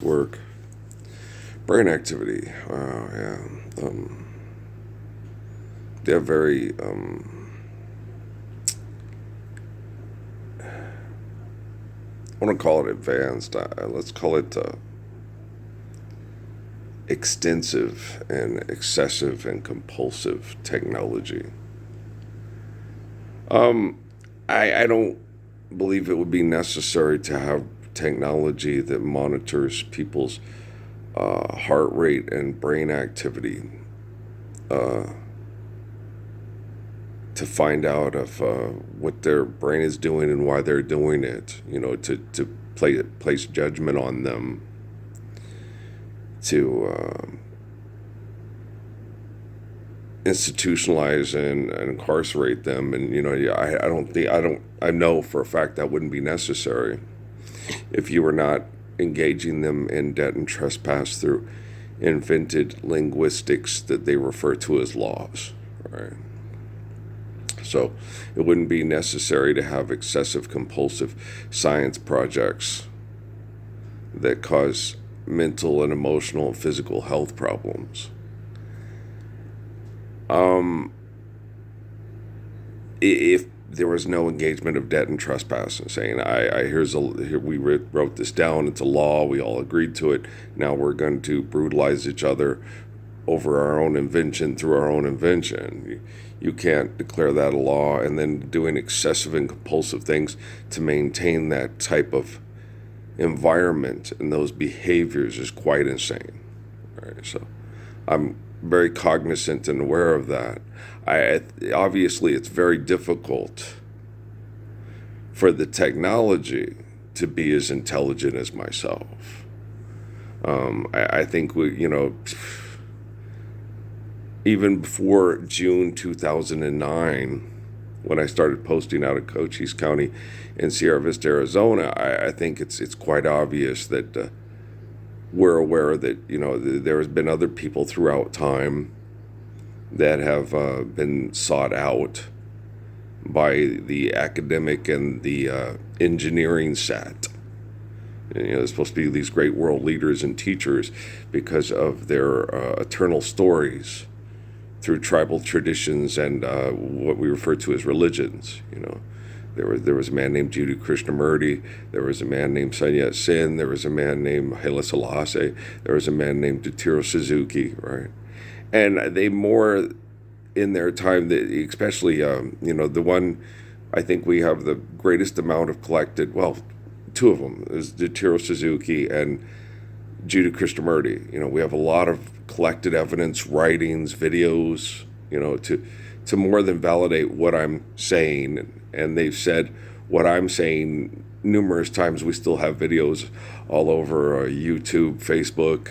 Work, brain activity. Wow, yeah. They're very, I want to call it advanced. Let's call it extensive and excessive and compulsive technology. Um, I don't believe it would be necessary to have technology that monitors people's heart rate and brain activity uh, to find out of what their brain is doing and why they're doing it. To place judgment on them, to institutionalize and incarcerate them. And yeah, I know for a fact that wouldn't be necessary if you were not engaging them in debt and trespass through invented linguistics that they refer to as laws, right? So it wouldn't be necessary to have excessive compulsive science projects that cause mental and emotional and physical health problems. Um, if there was no engagement of debt and trespass and saying, here we wrote this down, it's a law, we all agreed to it, now we're going to brutalize each other over our own invention through our own invention. You can't declare that a law and then doing excessive and compulsive things to maintain that type of environment and those behaviors is quite insane. Right? So I'm very cognizant and aware of that. Obviously it's very difficult for the technology to be as intelligent as myself. I think even before June 2009, when I started posting out of Cochise County in Sierra Vista, Arizona, I think it's quite obvious that we're aware that there has been other people throughout time that have been sought out by the academic and the engineering set. They're supposed to be these great world leaders and teachers because of their eternal stories through tribal traditions and what we refer to as religions. There was a man named Jiddu Krishnamurti. There was a man named Sun Yat-sen. There was a man named Haile Selassie. There was a man named Totoro Suzuki, right? And they more in their time, especially the one I think we have the greatest amount of collected. Well, two of them is Totoro Suzuki and Jiddu Krishnamurti. We have a lot of collected evidence, writings, videos, to more than validate what I'm saying. And they've said what I'm saying numerous times. We still have videos all over YouTube, Facebook,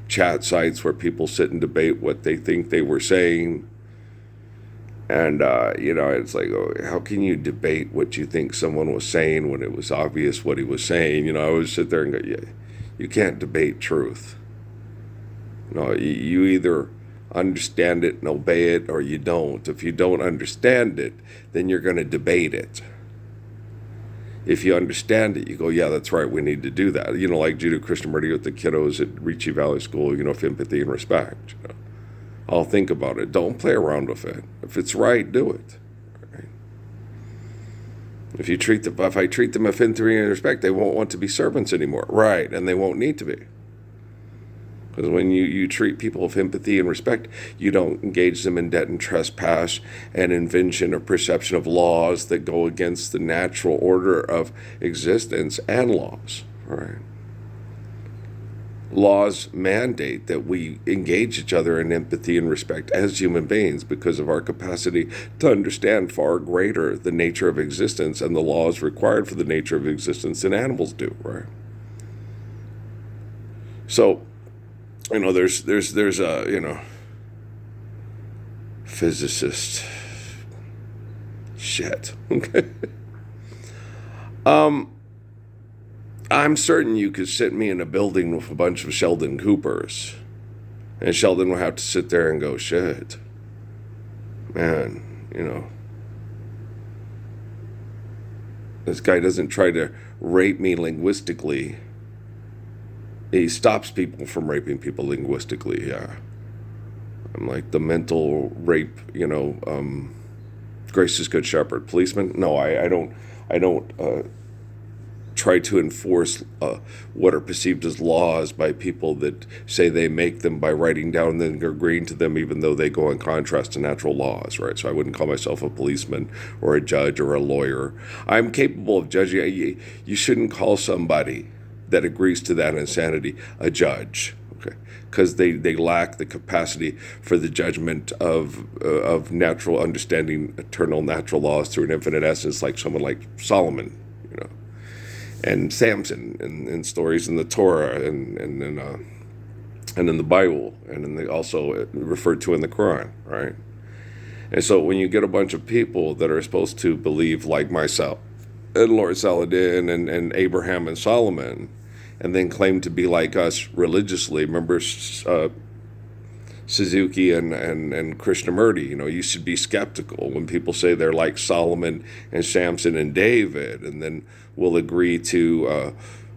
chat sites where people sit and debate what they think they were saying. And, it's like, oh, how can you debate what you think someone was saying when it was obvious what he was saying? I would sit there and go, yeah, you can't debate truth. You either understand it and obey it or you don't. If you don't understand it, then you're going to debate it. If you understand it, you go, yeah, that's right, we need to do that. Like Jiddu Krishnamurti with the kiddos at Ricci Valley School, of empathy and respect. I'll think about it. Don't play around with it. If it's right, do it. Right? If I treat them with empathy and respect, they won't want to be servants anymore. Right, and they won't need to be. Because when you treat people with empathy and respect, you don't engage them in debt and trespass and invention or perception of laws that go against the natural order of existence and laws. Right? Laws mandate that we engage each other in empathy and respect as human beings because of our capacity to understand far greater the nature of existence and the laws required for the nature of existence than animals do, right? So, there's a, physicist shit, okay? I'm certain you could sit me in a building with a bunch of Sheldon Coopers, and Sheldon would have to sit there and go, shit, man, this guy doesn't try to rape me linguistically he stops people from raping people linguistically. Yeah, I'm like the mental rape. Grace is Good Shepherd. Policeman? No, I don't. I don't try to enforce what are perceived as laws by people that say they make them by writing down and then agreeing to them, even though they go in contrast to natural laws, right? So I wouldn't call myself a policeman or a judge or a lawyer. I'm capable of judging. You shouldn't call somebody that agrees to that insanity a judge, okay? Because they lack the capacity for the judgment of natural understanding, eternal natural laws through an infinite essence, like someone like Solomon, and Samson, and stories in the Torah, and in the Bible, and also referred to in the Quran, right? And so when you get a bunch of people that are supposed to believe like myself and Lord Saladin and Abraham and Solomon, and then claim to be like us religiously, remember Suzuki and Krishnamurti, you should be skeptical when people say they're like Solomon and Samson and David, and then will agree to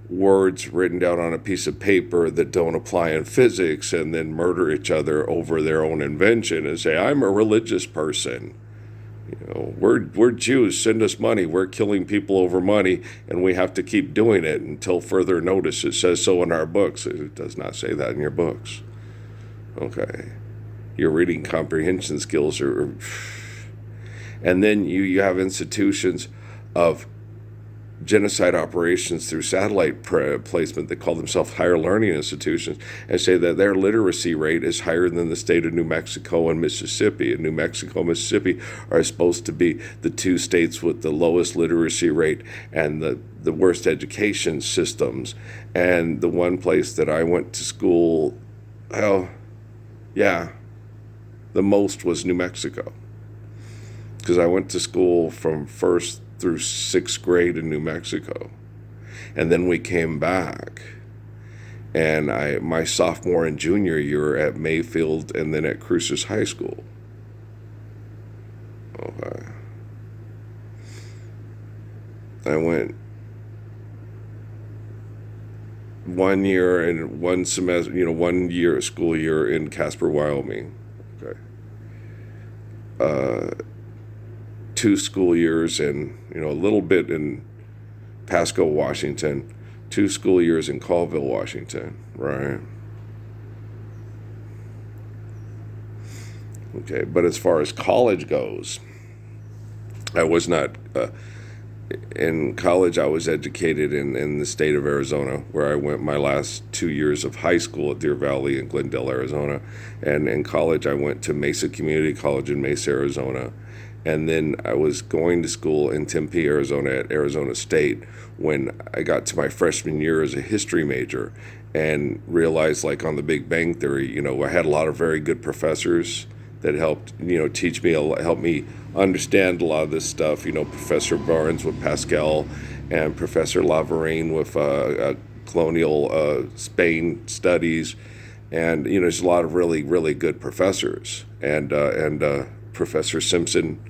words written down on a piece of paper that don't apply in physics, and then murder each other over their own invention and say, I'm a religious person. We're Jews, send us money. We're killing people over money, and we have to keep doing it until further notice. It says so in our books. It does not say that in your books. Okay. Your reading comprehension skills are... And then you have institutions of genocide operations through satellite placement that call themselves higher learning institutions and say that their literacy rate is higher than the state of New Mexico and Mississippi. And New Mexico and Mississippi are supposed to be the two states with the lowest literacy rate and the worst education systems. And the one place that I went to school, the most was New Mexico. Because I went to school from first through sixth grade in New Mexico. And then we came back. And my sophomore and junior year at Mayfield and then at Cruces High School. Okay. I went 1 year and one semester, 1 year, school year in Casper, Wyoming. Okay. 2 school years and, a little bit in Pasco, Washington, 2 school years in Colville, Washington, right? Okay, but as far as college goes, I was not, in college I was educated in the state of Arizona, where I went my last 2 years of high school at Deer Valley in Glendale, Arizona. And in college I went to Mesa Community College in Mesa, Arizona. And then I was going to school in Tempe, Arizona at Arizona State when I got to my freshman year as a history major and realized, like on the Big Bang Theory, I had a lot of very good professors that helped, teach me, help me understand a lot of this stuff. Professor Barnes with Pascal and Professor Lavarine with colonial Spain studies. And, there's a lot of really, really good professors. And Professor Simpson,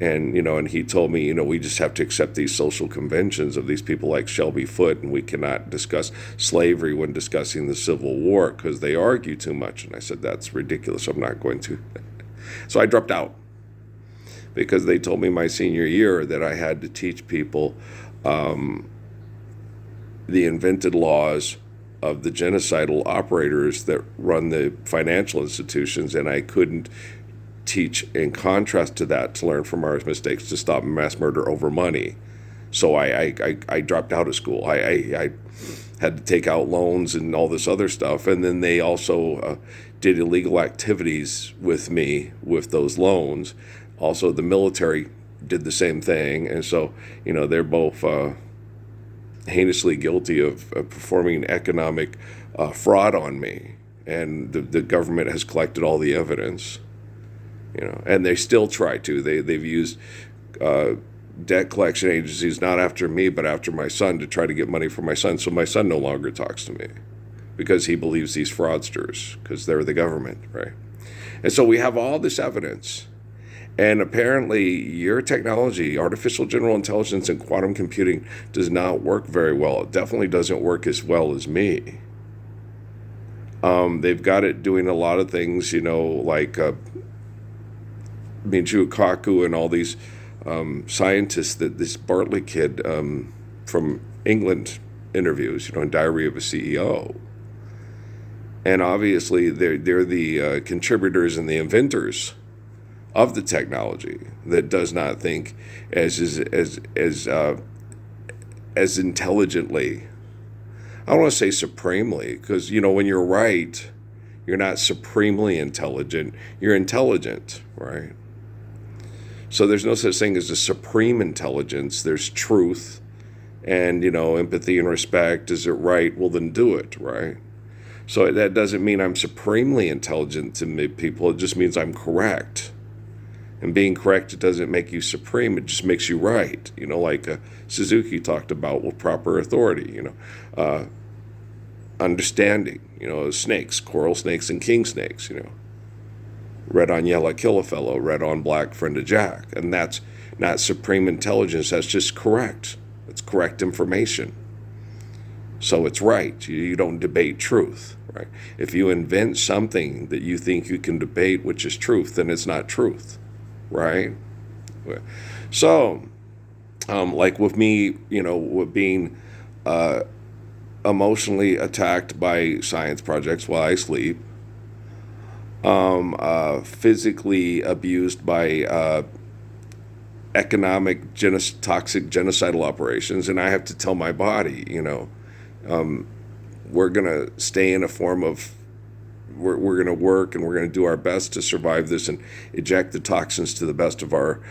and he told me, we just have to accept these social conventions of these people like Shelby Foote, and we cannot discuss slavery when discussing the Civil War because they argue too much. And I said, that's ridiculous. I'm not going to. So I dropped out because they told me my senior year that I had to teach people the invented laws of the genocidal operators that run the financial institutions, and I couldn't teach in contrast to that to learn from our mistakes to stop mass murder over money. So I dropped out of school. I had to take out loans and all this other stuff, and then they also did illegal activities with me with those loans. Also, the military did the same thing, and so they're both heinously guilty of performing economic fraud on me, and the government has collected all the evidence. And they still try to. They've used debt collection agencies, not after me, but after my son, to try to get money from my son. So my son no longer talks to me because he believes these fraudsters, because they're the government, right? And so we have all this evidence. And apparently your technology, artificial general intelligence and quantum computing, does not work very well. It definitely doesn't work as well as me. They've got it doing a lot of things, like Michio Kaku and all these scientists that this Bartlett kid from England interviews, in Diary of a CEO. And obviously, they're the contributors and the inventors of the technology that does not think as intelligently. I don't want to say supremely, because when you're right, you're not supremely intelligent. You're intelligent, right? So there's no such thing as a supreme intelligence. There's truth, and empathy and respect. Is it right? Well, then do it, right? So that doesn't mean I'm supremely intelligent to people. It just means I'm correct. And being correct, it doesn't make you supreme. It just makes you right. Like Suzuki talked about with proper authority. Understanding. Snakes, coral snakes, and king snakes. Red on yellow, kill a fellow. Red on black, friend of Jack. And that's not supreme intelligence. That's just correct. It's correct information. So it's right. You don't debate truth, right? If you invent something that you think you can debate, which is truth, then it's not truth, right? So, like with me, with being emotionally attacked by science projects while I sleep, physically abused by economic toxic genocidal operations, and I have to tell my body, we're going to stay in a form of, we're going to work and we're going to do our best to survive this and eject the toxins to the best of our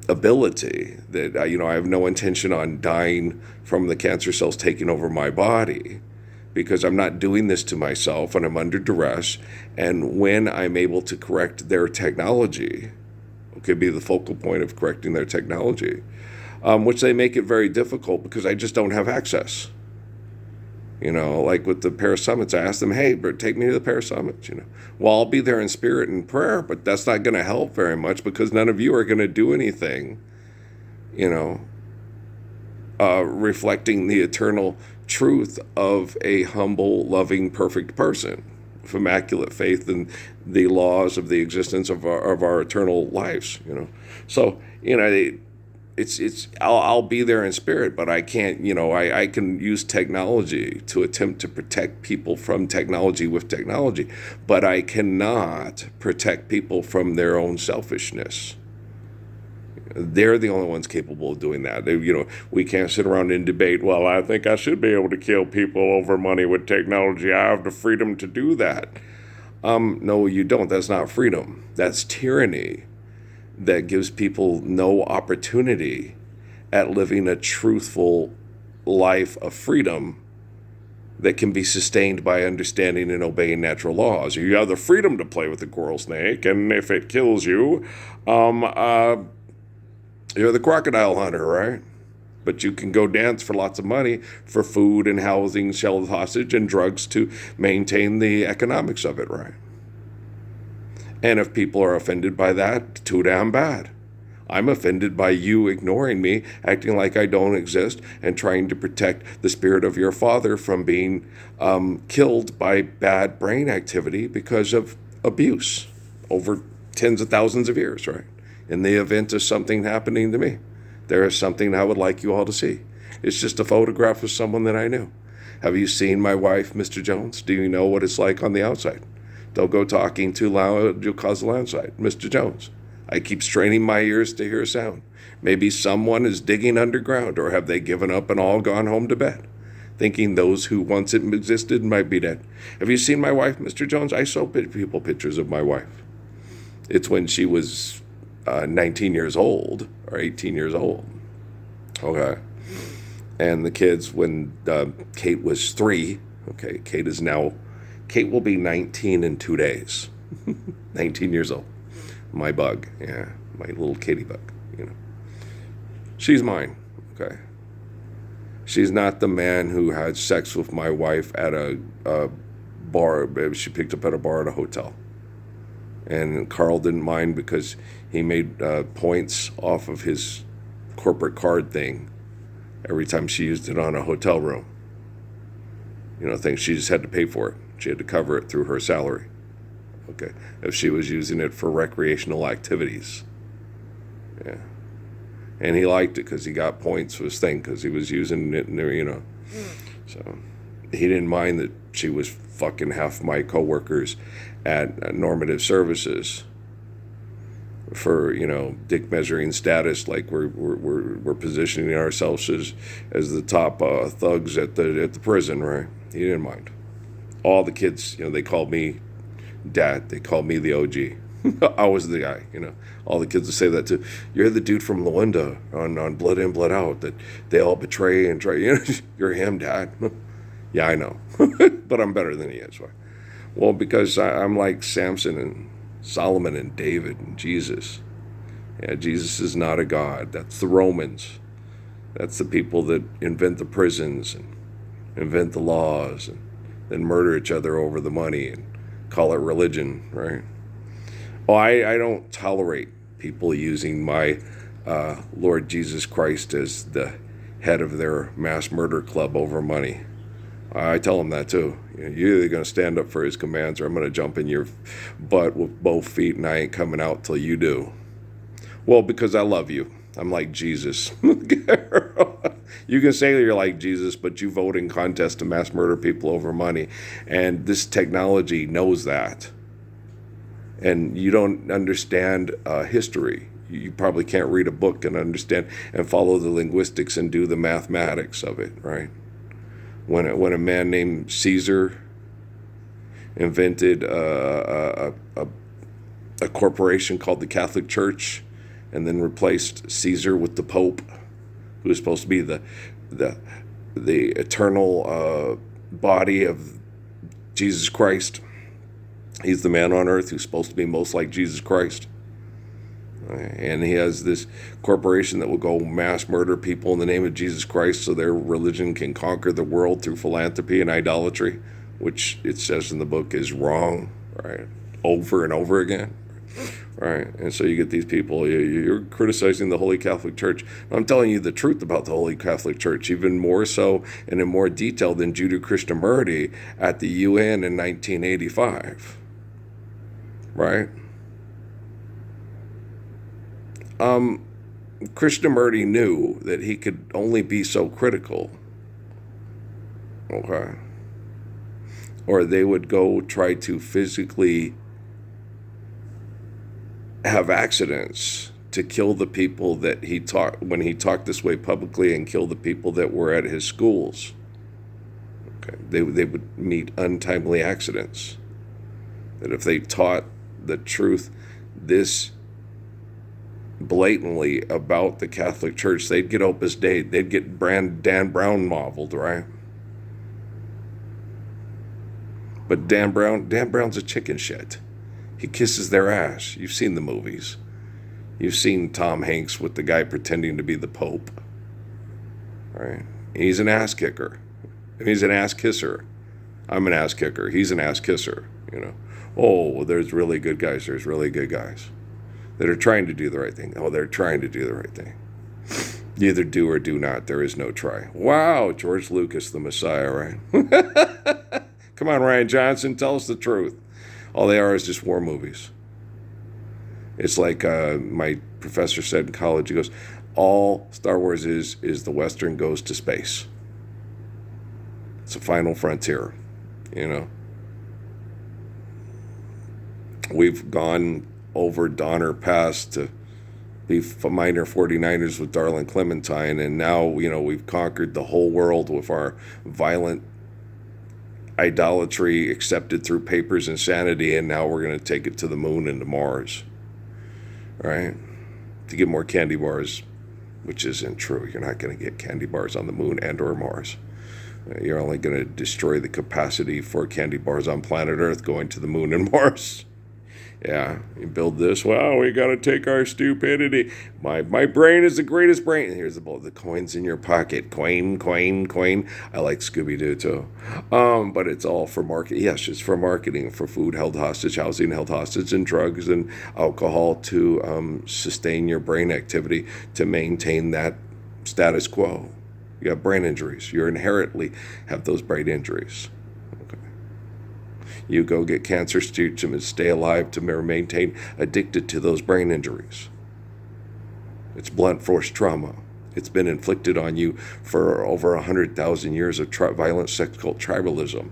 ability. That, I have no intention on dying from the cancer cells taking over my body, because I'm not doing this to myself and I'm under duress. And when I'm able to correct their technology, could be the focal point of correcting their technology, which they make it very difficult because I just don't have access. Like with the Paris Summits, I asked them, hey, take me to the Paris Summits. Well, I'll be there in spirit and prayer, but that's not going to help very much because none of you are going to do anything, reflecting the eternal truth of a humble, loving, perfect person with immaculate faith in the laws of the existence of our eternal lives. So I'll be there in spirit, but I can't. I can use technology to attempt to protect people from technology with technology, but I cannot protect people from their own selfishness. They're the only ones capable of doing that. We can't sit around and debate, well, I think I should be able to kill people over money with technology. I have the freedom to do that. No, you don't. That's not freedom. That's tyranny that gives people no opportunity at living a truthful life of freedom that can be sustained by understanding and obeying natural laws. You have the freedom to play with the coral snake, and if it kills you, you're the crocodile hunter, right? But you can go dance for lots of money for food and housing, shell hostage, and drugs to maintain the economics of it, right? And if people are offended by that, too damn bad. I'm offended by you ignoring me, acting like I don't exist, and trying to protect the spirit of your father from being killed by bad brain activity because of abuse over tens of thousands of years, right? In the event of something happening to me, there is something I would like you all to see. It's just a photograph of someone that I knew. Have you seen my wife, Mr. Jones? Do you know what it's like on the outside? Don't go talking too loud, you'll cause a landslide. Mr. Jones, I keep straining my ears to hear sound. Maybe someone is digging underground, or have they given up and all gone home to bed, thinking those who once existed might be dead. Have you seen my wife, Mr. Jones? I show people pictures of my wife. It's when she was 19 years old or 18 years old. Okay. And the kids when Kate was 3. Okay, Kate will be 19 in 2 days. 19 years old. My bug. Yeah, my little kitty bug, She's mine. Okay. She's not the man who had sex with my wife at a bar. She picked up at a bar at a hotel. And Carl didn't mind because he made points off of his corporate card thing every time she used it on a hotel room. Things she just had to pay for it. She had to cover it through her salary. Okay. If she was using it for recreational activities. Yeah. And he liked it because he got points for his thing because he was using it, So he didn't mind that she was fucking half my coworkers at normative services for, dick measuring status, like we're positioning ourselves as the top thugs at the prison, right? He didn't mind. All the kids, they called me Dad. They called me the OG. I was the guy, All the kids would say that too. You're the dude from Luanda on Blood In, Blood Out that they all betray and try. You're him, Dad. Yeah, I know, but I'm better than he is. Why? Well, because I'm like Samson and Solomon and David and Jesus. Yeah, Jesus is not a god. That's the Romans. That's the people that invent the prisons and invent the laws and then murder each other over the money and call it religion, right? Oh, I don't tolerate people using my Lord Jesus Christ as the head of their mass murder club over money. I tell them that too. You're either going to stand up for his commands or I'm going to jump in your butt with both feet and I ain't coming out till you do. Well, because I love you. I'm like Jesus. You can say you're like Jesus, but you vote in contests to mass murder people over money. And this technology knows that. And you don't understand history. You probably can't read a book and understand and follow the linguistics and do the mathematics of it, right? When a man named Caesar invented a corporation called the Catholic Church and then replaced Caesar with the Pope, who was supposed to be the eternal body of Jesus Christ. He's the man on earth who's supposed to be most like Jesus Christ. And he has this corporation that will go mass murder people in the name of Jesus Christ so their religion can conquer the world through philanthropy and idolatry, which it says in the book is wrong, right? Over and over again. Right, and so you get these people, you're criticizing the Holy Catholic Church. I'm telling you the truth about the Holy Catholic Church, even more so and in more detail than Judeo Krishnamurti at the UN in 1985. Right? Krishnamurti knew that he could only be so critical. Okay. Or they would go try to physically have accidents to kill the people that he taught when he talked this way publicly and kill the people that were at his schools. Okay. They would meet untimely accidents. That if they taught the truth this blatantly about the Catholic Church, they'd get Opus Dei, they'd get Dan Brown modeled, right? But Dan Brown's a chicken shit. He kisses their ass. You've seen the movies. You've seen Tom Hanks with the guy pretending to be the Pope. Right? He's an ass kicker. He's an ass kisser. I'm an ass kicker. He's an ass kisser. Oh, well, there's really good guys. There's really good guys that are trying to do the right thing. Oh, they're trying to do the right thing. You either do or do not. There is no try. Wow, George Lucas, the Messiah, right? Come on, Ryan Johnson, tell us the truth. All they are is just war movies. It's like my professor said in college. He goes, all Star Wars is the Western goes to space. It's a final frontier, We've gone over Donner Pass to be minor 49ers with Darlene Clementine, and now, we've conquered the whole world with our violent idolatry accepted through Papers Insanity, and now we're going to take it to the moon and to Mars, right? To get more candy bars, which isn't true. You're not going to get candy bars on the moon and or Mars. You're only going to destroy the capacity for candy bars on planet Earth going to the moon and Mars. Yeah, you build this. Wow, we got to take our stupidity. My brain is the greatest brain. Here's the coins in your pocket. Coin. I like Scooby-Doo too. But it's all for marketing. Yes, it's for marketing, for food held hostage, housing held hostage, and drugs and alcohol to sustain your brain activity to maintain that status quo. You have brain injuries. You inherently have those brain injuries. Okay. You go get cancer treatment and stay alive to maintain addicted to those brain injuries. It's blunt force trauma. It's been inflicted on you for over 100,000 years of violent sex cult tribalism.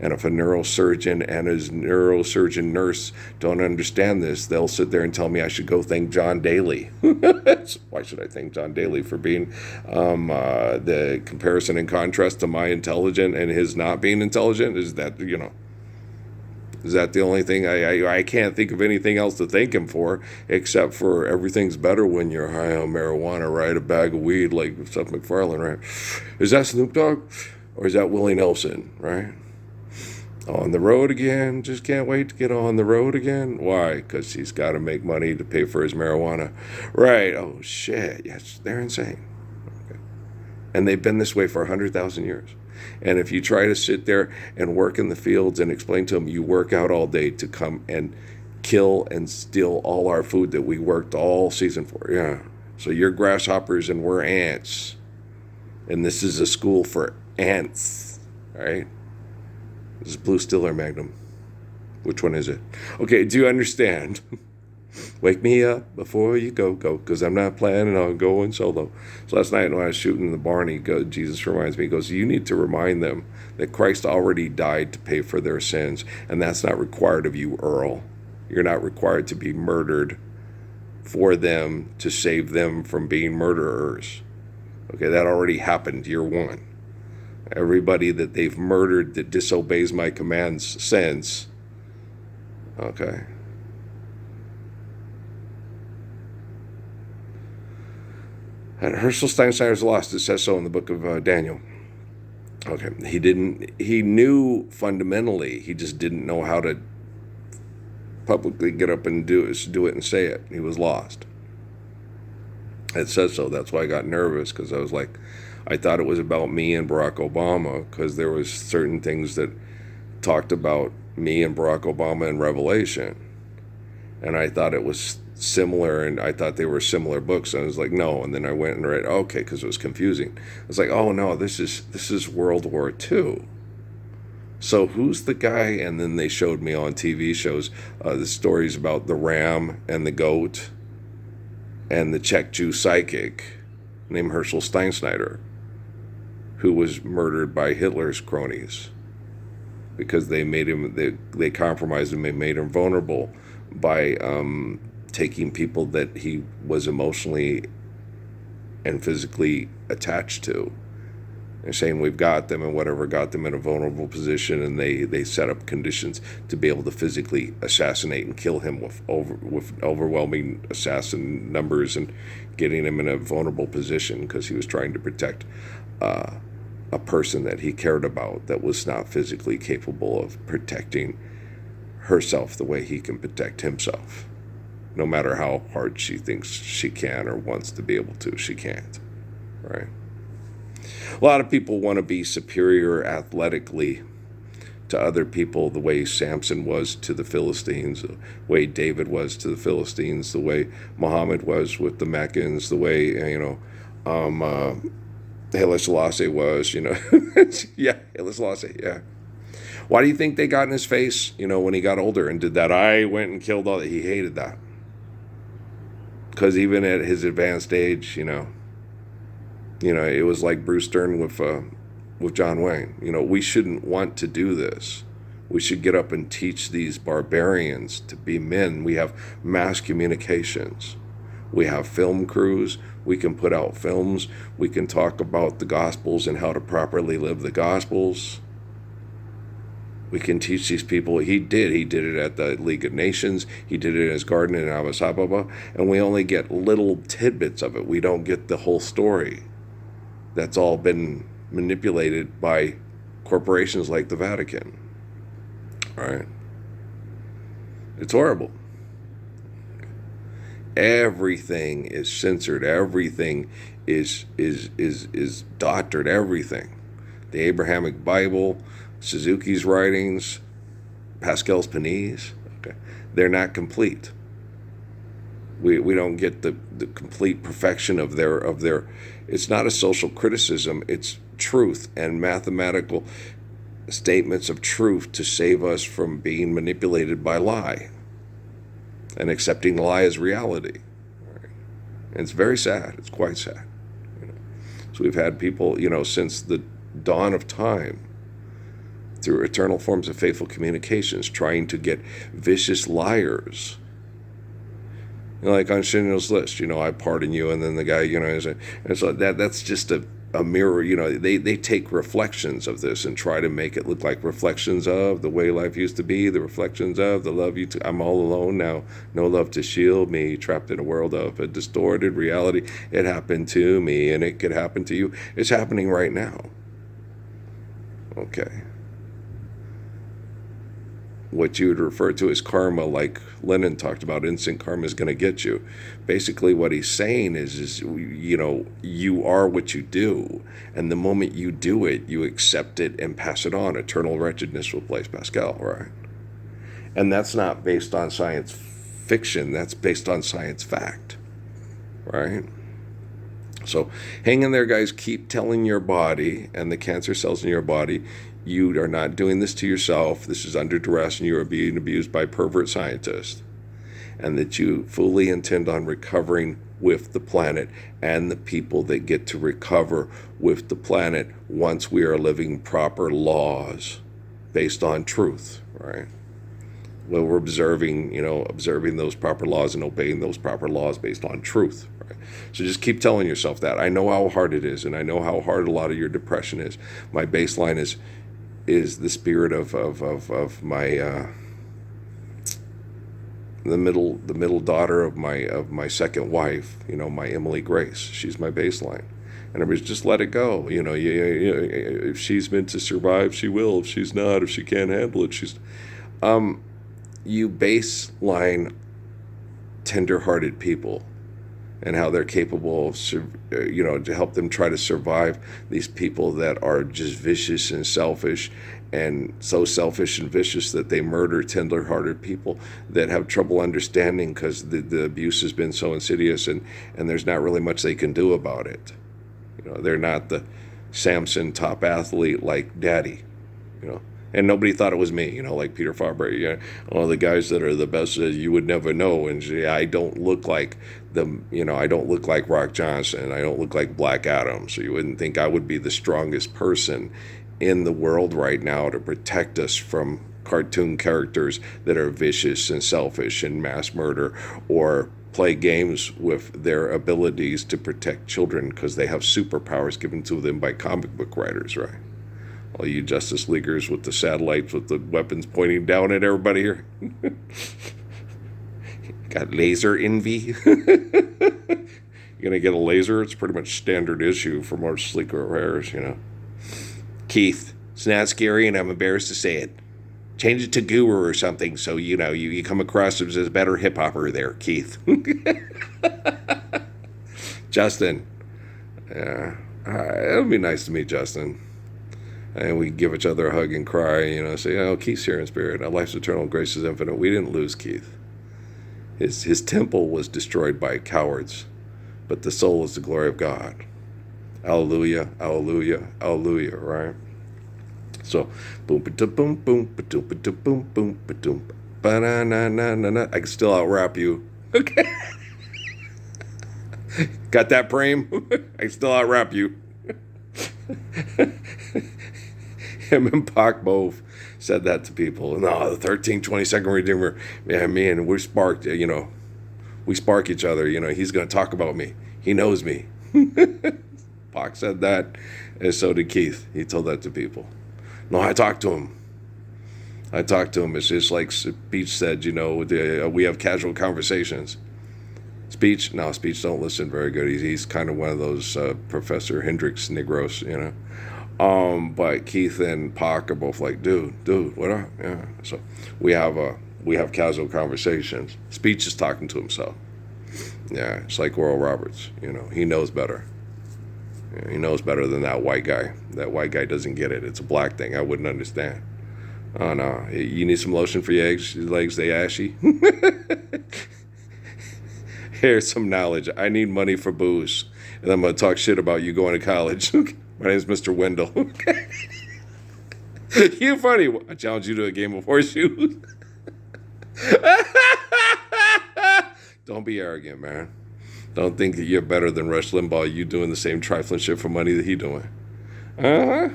And if a neurosurgeon and his neurosurgeon nurse don't understand this, they'll sit there and tell me I should go thank John Daly. Why should I thank John Daly for being the comparison and contrast to my intelligent and his not being intelligent? Is that the only thing? I can't think of anything else to thank him for, except for everything's better when you're high on marijuana, right? A bag of weed, like Seth MacFarlane, right? Is that Snoop Dogg? Or is that Willie Nelson, right? On the road again. Just can't wait to get on the road again. Why? Because he's got to make money to pay for his marijuana. Right. Oh, shit. Yes, they're insane. Okay. And they've been this way for 100,000 years. And if you try to sit there and work in the fields and explain to them you work out all day to come and kill and steal all our food that we worked all season for. Yeah. So you're grasshoppers and we're ants. And this is a school for ants. All right? This is Blue Still or Magnum? Which one is it? Okay, do you understand? Wake me up before you go, because I'm not planning on going solo. So last night when I was shooting in the barn, Jesus reminds me, he goes, you need to remind them that Christ already died to pay for their sins, and that's not required of you, Earl. You're not required to be murdered for them to save them from being murderers. Okay, that already happened year one. Everybody that they've murdered that disobeys my commands since. Okay. And Herschel Steinschneider's lost. It says so in the book of Daniel. Okay. He knew fundamentally. He just didn't know how to publicly get up and do it and say it. He was lost. It says so. That's why I got nervous, because I was like, I thought it was about me and Barack Obama, because there was certain things that talked about me and Barack Obama in Revelation. And I thought it was similar, and I thought they were similar books. And I was like, no. And then I went and read, okay, because it was confusing. I was like, oh, no, this is World War II. So who's the guy? And then they showed me on TV shows the stories about the ram and the goat and the Czech Jew psychic named Herschel Steinschneider, who was murdered by Hitler's cronies because they made him, they compromised him and made him vulnerable by taking people that he was emotionally and physically attached to. They're saying we've got them, and whatever got them in a vulnerable position, and they set up conditions to be able to physically assassinate and kill him with overwhelming assassin numbers, and getting him in a vulnerable position because he was trying to protect a person that he cared about that was not physically capable of protecting herself the way he can protect himself. No matter how hard she thinks she can or wants to be able to, she can't, right? A lot of people want to be superior athletically to other people, the way Samson was to the Philistines, the way David was to the Philistines, the way Muhammad was with the Meccans, the way, Haile Selassie was, yeah, Haile Selassie, yeah. Why do you think they got in his face, when he got older and did that? I went and killed all that. He hated that. Because even at his advanced age, it was like Bruce Dern with John Wayne. We shouldn't want to do this. We should get up and teach these barbarians to be men. We have mass communications. We have film crews. We can put out films. We can talk about the Gospels and how to properly live the Gospels. We can teach these people. He did it at the League of Nations. He did it in his garden in Addis Ababa. And we only get little tidbits of it. We don't get the whole story. That's all been manipulated by corporations like the Vatican. All right? It's horrible. Everything is censored. Everything is doctored. Everything. The Abrahamic Bible, Suzuki's writings, Pascal's Panisse. Okay, they're not complete. We don't get the complete perfection of their. It's not a social criticism. It's truth and mathematical statements of truth to save us from being manipulated by lie and accepting lie as reality. Right? And it's very sad. It's quite sad. You know? So we've had people, since the dawn of time, through eternal forms of faithful communications, trying to get vicious liars. Like on Schindler's List, I pardon you, and then the guy, and so that's just a mirror. They take reflections of this and try to make it look like reflections of the way life used to be, the reflections of the love I'm all alone now, no love to shield me, trapped in a world of a distorted reality. It happened to me, and it could happen to you. It's happening right now. Okay. What you would refer to as karma, like Lenin talked about, instant karma is going to get you. Basically what he's saying is you are what you do, and the moment you do it, you accept it and pass it on. Eternal wretchedness will place Pascal, right? And that's not based on science fiction, that's based on science fact, right? So hang in there, guys. Keep telling your body and the cancer cells in your body, you are not doing this to yourself. This is under duress, and you are being abused by pervert scientists. And that you fully intend on recovering with the planet and the people that get to recover with the planet once we are living proper laws based on truth, right? Well, we're observing those proper laws and obeying those proper laws based on truth. Right? So just keep telling yourself that. I know how hard it is, and I know how hard a lot of your depression is. My baseline is the spirit of my the middle daughter of my second wife. My Emily Grace. She's my baseline. And everybody's just let it go. If she's meant to survive, she will. If she's not, if she can't handle it, she's. You baseline tender-hearted people and how they're capable of, to help them try to survive these people that are just vicious and selfish, and so selfish and vicious that they murder tender-hearted people that have trouble understanding because the abuse has been so insidious, and there's not really much they can do about it. They're not the Samson top athlete like Daddy, And nobody thought it was me, like Peter Fabre. All the guys that are the best, you would never know. And I don't look like them, I don't look like Rock Johnson. I don't look like Black Adam. So you wouldn't think I would be the strongest person in the world right now to protect us from cartoon characters that are vicious and selfish and mass murder, or play games with their abilities to protect children because they have superpowers given to them by comic book writers, right? All you Justice Leaguers with the satellites with the weapons pointing down at everybody here. Got laser envy. You're going to get a laser? It's pretty much standard issue for most sleeker rares, Keith, it's not scary, and I'm embarrassed to say it. Change it to Guru or something so, you come across as a better hip-hopper there, Keith. Justin. Yeah. It would be nice to meet Justin. And we give each other a hug and cry, say, Keith's here in spirit. Our life's eternal, grace is infinite. We didn't lose Keith. His temple was destroyed by cowards, but the soul is the glory of God. Alleluia, alleluia, alleluia, right? So, boom, ba-da-boom, boom, ba-doom, ba-doom, boom, boom, ba-doom, ba-na-na-na-na-na. I can still out-rap you. Okay. Got that, Prem? I can still out-rap you. Him and Pac both said that to people. No, the 1322nd Redeemer, man, we're sparked, we spark each other, he's going to talk about me. He knows me. Pac said that, and so did Keith. He told that to people. No, I talked to him. It's just like Speech said, we have casual conversations. Speech don't listen very good. He's kind of one of those Professor Hendricks Negros, But Keith and Pac are both like, dude, what up? Yeah. So we have casual conversations. Speech is talking to himself. Yeah, it's like Oral Roberts. He knows better. He knows better than that white guy. That white guy doesn't get it. It's a black thing. I wouldn't understand. Oh no, you need some lotion for your legs. They ashy. Here's some knowledge. I need money for booze, and I'm gonna talk shit about you going to college. My name's Mr. Wendell. You funny. I challenge you to a game of horseshoes. Don't be arrogant, man. Don't think that you're better than Rush Limbaugh. You doing the same trifling shit for money that he doing. Uh huh.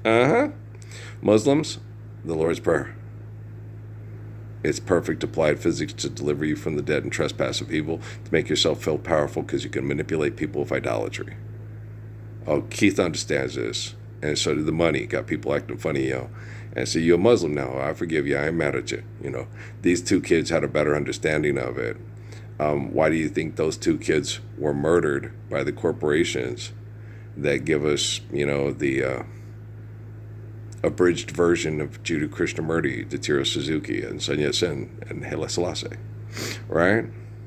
Uh huh. Muslims, the Lord's Prayer. It's perfect applied physics to deliver you from the dead and trespass of evil, to make yourself feel powerful because you can manipulate people with idolatry. Oh, Keith understands this. And so did the money. Got people acting funny, And so you're a Muslim now. I forgive you. I ain't mad at you. These two kids had a better understanding of it. Why do you think those two kids were murdered by the corporations that give us, the abridged version of Jiddu Krishnamurti, Tetsuro Suzuki, and Sun Yat-sen, and Haile Selassie? Right?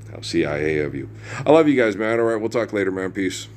How CIA of you. I love you guys, man. All right, we'll talk later, man. Peace.